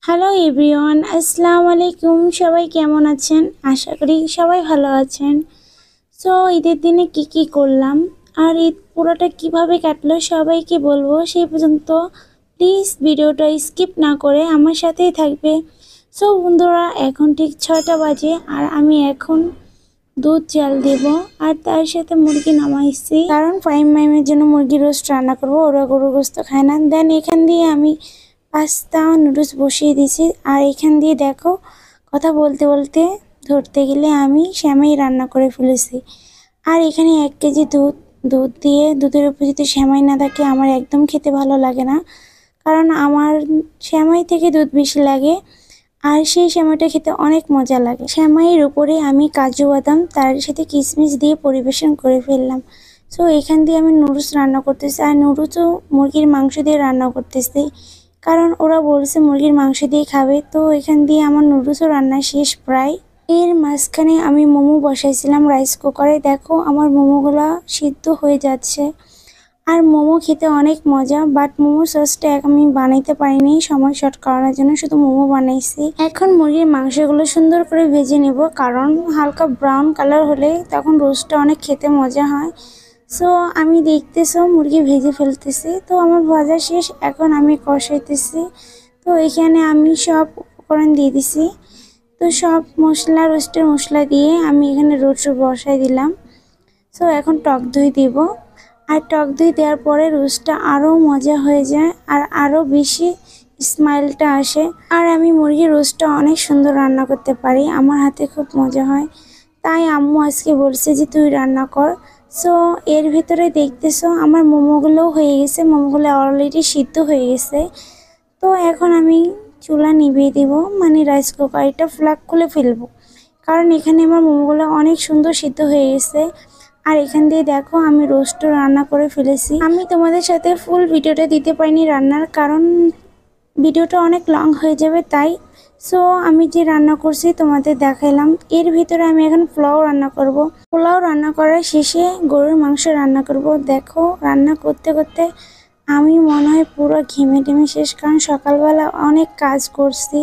Hello everyone, আসসালামু আলাইকুম। সবাই কেমন আছেন? আশা করি সবাই ভালো আছেন। সো ঈদের দিনে কি করলাম আর ঈদ পুরোটা কিভাবে কাটলো সবাইকে বলবো। সেই পর্যন্ত প্লিজ ভিডিওটা স্কিপ না করে আমার সাথেই থাকবে। সো বন্ধুরা, এখন ঠিক 6টা বাজে আর আমি এখন দুধ জাল দেব আর তার সাথে মুরগি নামাইছি, কারণ ফাইম মাইমের জন্য মুরগি রোস্ট রান্না করবো। ওরা গরু গোস্ত খায় না। দেন এখান দিয়ে আমি পাস্তা নুডলস বসিয়ে দিয়েছি। আর এখান দিয়ে দেখো, কথা বলতে বলতে ধরতে গেলে আমি সেমাই রান্না করে ফেলেছি। আর এখানে 1 কেজি দুধ দিয়ে দুধের উপর যদি সেমাই না থাকে আমার একদম খেতে ভালো লাগে না, কারণ আমার সেমাই থেকে দুধ বেশি লাগে আর সেই সেমাইটা খেতে অনেক মজা লাগে। সেমাইয়ের উপরে আমি কাজু বাদাম তার সাথে কিশমিশ দিয়ে পরিবেশন করে ফেললাম। সো এখান দিয়ে আমি নুডলস রান্না করতেছি, আর নুডলসও মুরগির মাংস দিয়ে রান্না করতেছি, কারণ ওরা বলছে মুরগির মাংস দিয়ে খাবে। তো এখান দিয়ে আমার নুডলসও রান্না শেষ প্রায়। এর মাঝখানে আমি মোমো বসাইছিলাম রাইস কুকারে। দেখো আমার মোমোগুলো সিদ্ধ হয়ে যাচ্ছে। আর মোমো খেতে অনেক মজা, বাট মোমো সসটা আমি বানাইতে পারিনি সময় শর্ট করানোর জন্য, শুধু মোমো বানাইছি। এখন মুরগির মাংসগুলো সুন্দর করে ভেজে নেব, কারণ হালকা ব্রাউন কালার হলে তখন রোস্টটা অনেক খেতে মজা হয়। সো আমি দেখতেছো মুরগি ভেজে ফেলতেছি। তো আমার ভাজা শেষ, এখন আমি কষাইতেছি। তো এখানে আমি সব উপকরণ দিয়ে দিছি। তো সব মশলা, রোস্টের মশলা দিয়ে আমি এখানে রোস্ট বসাই দিলাম। সো এখন টক দই দিব, আর টক দই দেওয়ার পরে রোস্টটা আরও মজা হয়ে যায় আর আরও বেশি স্মাইলটা আসে। আর আমি মুরগির রোস্টটা অনেক সুন্দর রান্না করতে পারি, আমার হাতে খুব মজা হয়। তাই আম্মু আজকে বলছে যে তুই রান্না কর। সো এর ভিতরে দেখতেছো আমার মোমোগুলোও হয়ে গেছে, মোমোগুলো অলরেডি সিদ্ধ হয়ে গেছে। তো এখন আমি চুলা নিভিয়ে দেব, মানে রাইস কুকারটা প্লাগ খুলে ফেলবো, কারণ এখানে আমার মোমোগুলো অনেক সুন্দর সিদ্ধ হয়ে গেছে। আর এখান দিয়ে দেখো আমি রোস্টও রান্না করে ফেলেছি। আমি তোমাদের সাথে ফুল ভিডিওটা দিতে পারিনি রান্নার, কারণ ভিডিওটা অনেক লং হয়ে যাবে তাই। সো আমি যে রান্না করছি তোমাদের দেখাইলাম। এর ভিতরে আমি এখন পোলাও রান্না করব। পোলাও রান্না করার শেষে গরুর মাংস রান্না করব। দেখো রান্না করতে করতে আমি মনে হয় পুরো ঘেমে টেমে শেষ, কারণ সকালবেলা অনেক কাজ করছি।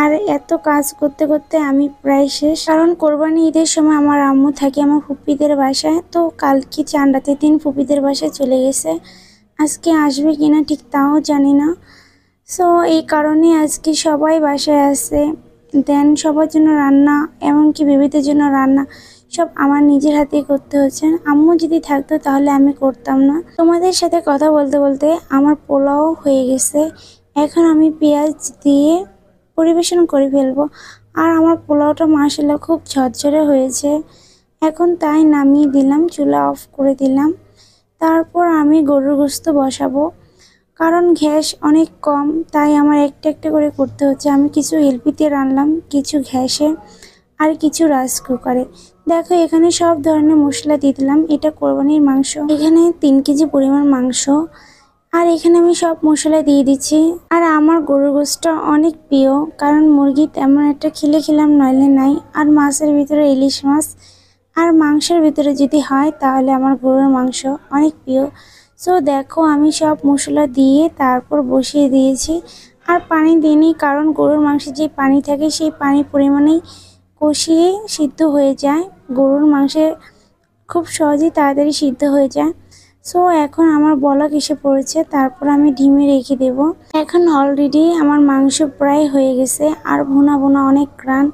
আর এত কাজ করতে করতে আমি প্রায় শেষ, কারণ কোরবানি ঈদের সময় আমার আম্মু থাকে আমার ফুপিদের বাসায়। তো কালকে চাঁদ রাতের দিন ফুপিদের বাসায় চলে গেছে, আজকে আসবে কিনা ঠিক তাও জানি না। সো এই কারণে আজকে সবাই বাসায় আছে। দেন সবার জন্য রান্না, এমনকি বেবিদের জন্য রান্না সব আমার নিজের হাতেই করতে হচ্ছে। আম্মু যদি থাকতো তাহলে আমি করতাম না। তোমাদের সাথে কথা বলতে বলতে আমার পোলাও হয়ে গেছে। এখন আমি পেঁয়াজ দিয়ে পরিবেশন করে ফেলবো। আর আমার পোলাওটা মাশাআল্লাহ খুব ঝরঝরে হয়েছে। এখন তাই নামিয়ে দিলাম, চুলা অফ করে দিলাম। তারপর আমি গরুর গোশত বসাবো, কারণ গ্যাস অনেক কম, তাই আমার একটা একটা করে করতে হচ্ছে। আমি কিছু এলপিতে রান্নাম, কিছু গ্যাসে আর কিছু রাইস কুকারে। দেখো এখানে সব ধরনের মশলা দিয়ে দিলাম। এটা কোরবানির মাংস, এখানে 3 কেজি পরিমাণ মাংস। আর এখানে আমি সব মশলা দিয়ে দিচ্ছি। আর আমার গরুর গোশতটা অনেক প্রিয়, কারণ মুরগি তেমন একটা খেলাম নইলে নাই। আর মাছের ভিতরে ইলিশ মাছ আর মাংসের ভিতরে যদি হয় তাহলে আমার গরুর মাংস অনেক প্রিয়। সো দেখো আমি সব মশলা দিয়ে তারপর বসিয়ে দিয়েছি। আর পানি দিইনি, কারণ গরুর মাংসে যে পানি থাকে সেই পানি পরিমাণেই কষিয়ে সিদ্ধ হয়ে যায়। গরুর মাংসে খুব সহজেই তাড়াতাড়ি সিদ্ধ হয়ে যায়। সো এখন আমার বলক এসে পড়েছে, তারপর আমি ডিমে রেখে দেব। এখন অলরেডি আমার মাংস প্রায় হয়ে গেছে, আর ভুনা ভুনা অনেক গ্রান।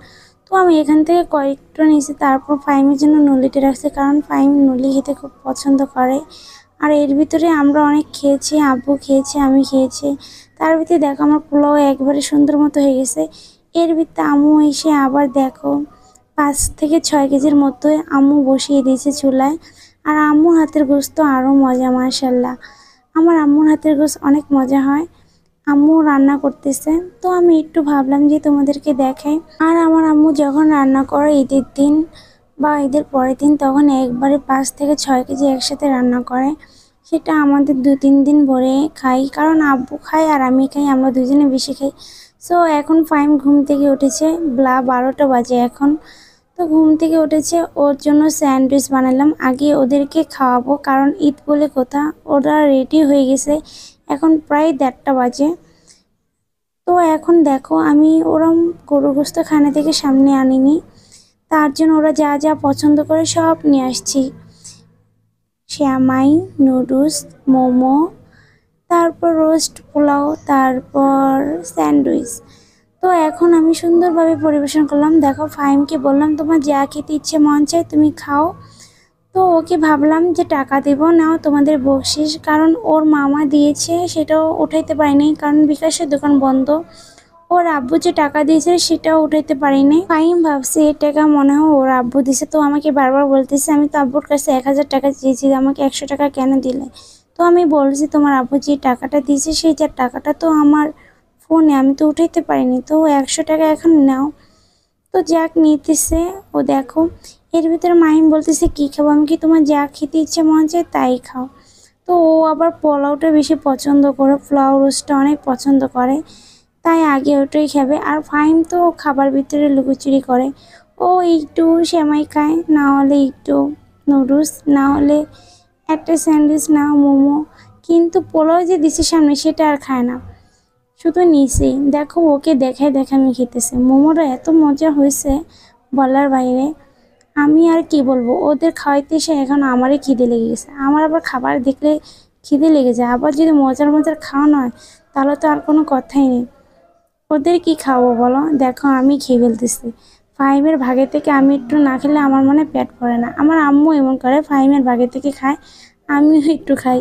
তো আমি এখান থেকে কয়েকটা নিয়েছি, তারপর ফাইমের জন্য নলিতে রাখছি, কারণ ফাইম নলি খেতে খুব পছন্দ করে। আর এর ভিতরে আমরা অনেক খেয়েছি, আব্বু খেয়েছে, আমি খেয়েছি। তার ভিতরে দেখো আমার পোলাও একবারে সুন্দর মতো হয়ে গেছে। এর ভিতরে আম্মু এসে আবার দেখো 5 থেকে 6 কেজির মতো আম্মু বসিয়ে দিয়েছে চুলায়। আর আম্মুর হাতের গোশত আরও মজা, মাশাআল্লাহ। আমার আম্মুর হাতের গোশত অনেক মজা হয়। আম্মু রান্না করতেছে, তো আমি একটু ভাবলাম যে তোমাদেরকে দেখাই। আর আমার আম্মু যখন রান্না করে ঈদের দিন বা ঈদের পরের দিন, তখন একবারে 5 থেকে 6 কেজি একসাথে রান্না করে। সেটা আমাদের 2-3 দিন ভরে খাই, কারণ আব্বু খায় আর আমি খাই, আমরা দুজনে বেশি খাই। সো এখন ফাইম ঘুম থেকে উঠেছে, 12টা বাজে এখন। তো ঘুম থেকে উঠেছে, ওর জন্য স্যান্ডউইচ বানালাম। আগে ওদেরকে খাওয়াবো, কারণ ঈদ বলে কথা। ওরা রেডি হয়ে গেছে, এখন প্রায় 1:30 বাজে। তো এখন দেখো আমি ওরম গরু গোস্ত খানা থেকে সামনে আনিনি, তার জন্য ওরা যা যা পছন্দ করে সব নিয়ে আসছি। শ্যামাই, নুডলস, মোমো, তারপর রোস্ট পোলাও, তারপর স্যান্ডউইচ। তো এখন আমি সুন্দরভাবে পরিবেশন করলাম। দেখো ফাহিমকে বললাম তোমার যা খেতে ইচ্ছে মন চায় তুমি খাও। তো ওকে ভাবলাম যে টাকা দেব, নাও তোমাদের বকশিস, কারণ ওর মামা দিয়েছে সেটাও উঠাইতে পারিনি, কারণ বিকাশের দোকান বন্ধ। ওর আব্বু যে টাকা দিয়েছে সেটাও উঠাইতে পারিনি। ফাহিম ভাবছে এই টাকা মনে হয় ওর আব্বু দিছে, তো আমাকে বারবার বলতেছে আমি তো আব্বুর কাছে 1000 টাকা চেয়েছি, আমাকে 100 টাকা কেন দিলে? তো আমি বলছি তোমার আব্বু যে টাকাটা দিয়েছে সেই যে টাকাটা তো আমার ফোনে, আমি তো উঠাইতে পারিনি, তো 100 টাকা এখন নাও। তো যাক নিতেছে ও। দেখো এর ভিতরে মাহিম বলতেছে কি খাবো, আমি কি তোমার যা খেতে ইচ্ছে মন চায় তাই খাও। তো ও আবার পোলাওটা বেশি পছন্দ করে, পোলাও রোস্টটা অনেক পছন্দ করে, তাই আগে ওটাই খাবে। আর ফাহিম তো খাবার ভিতরে লুকোচুরি করে, ও একটু সেমাই খায়, না হলে একটু নুডলস, না হলে একটা স্যান্ডউইচ, না মোমো, কিন্তু পোলাও যে দিছে সামনে সেটা আর খায় না, শুধু নিচেই। দেখো ওকে দেখায় দেখে আমি খেতেছে। মোমোটা এত মজা হয়েছে বলার বাইরে, আমি আর কি বলবো। ওদের খাওয়াইতে এসে এখন আমারই খিদে লেগে গেছে। আমার আবার খাবার দেখলে খিদে লেগে যায়, আবার যদি মজার মজার খাওয়ানো হয় তাহলে তো আর কোনো কথাই নেই। ওদের কি খাবো বলো? দেখো আমি খেয়ে ফেলতেছি। ফাহিমের ভাগে থেকে আমি একটু না খেলে আমার মনে পেট ভরে না। আমার আম্মু এমন করে, ফাহিমের ভাগে থেকে খায়, আমিও একটু খাই,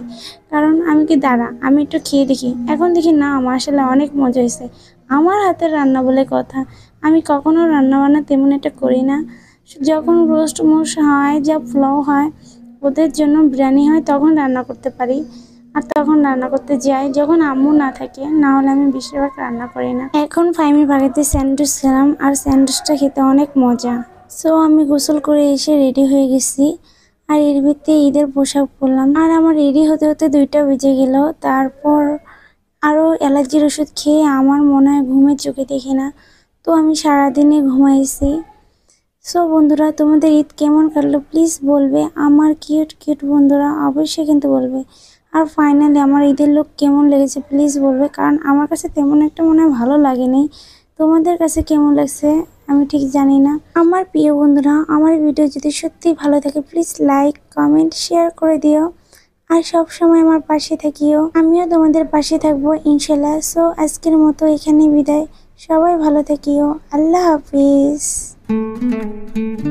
কারণ আমি কি দাঁড়া আমি একটু খেয়ে দেখি। এখন দেখি না আমার আসলে অনেক মজা হয়েছে। আমার হাতের রান্না বলে কথা, আমি কখনো রান্না বান্না তেমন একটা করি না। যখন রোস্ট মোস হয়, যা পোলাও হয়, ওদের জন্য বিরিয়ানি হয়, তখন রান্না করতে পারি। আর তখন রান্না করতে যাই যখন আম্মু না থাকে, না হলে আমি বেশিরভাগ রান্না করি না। এখন ফাইমের বাড়িতে স্যান্ডউইচ খেলাম, আর স্যান্ডউইচটা খেতে অনেক মজা। সো আমি গোসল করে এসে রেডি হয়ে গেছি, আর এর ভিতরে ঈদের পোশাক পরলাম, আর আমার রেডি হতে হতে 2টা বেজে গেল। তারপর আরও অ্যালার্জির ওষুধ খেয়ে আমার মনে হয় ঘুমের চোখে দেখি না, তো আমি সারাদিনে ঘুমাইছি। সো বন্ধুরা তোমাদের ঈদ কেমন কাটলো প্লিজ বলবে, আমার কিউট কিউট বন্ধুরা অবশ্যই কিন্তু বলবে। আর ফাইনালি আমার ঈদের লুক কেমন লেগেছে প্লিজ বলবে, কারণ আমার কাছে তেমন একটা মনে হয় ভালো লাগেনি। তোমাদের কাছে কেমন লাগছে আমি ঠিক জানি না। আমার প্রিয় বন্ধুরা আমার ভিডিও যদি সত্যি ভালো থাকে প্লিজ লাইক কমেন্ট শেয়ার করে দিও, আর সব সময় আমার পাশে থাকিও, আমিও তোমাদের পাশে থাকবো ইনশাল্লাহ। সো আজকের মতো এখানে বিদায়, সবাই ভালো থাকিও, আল্লাহ হাফিজ।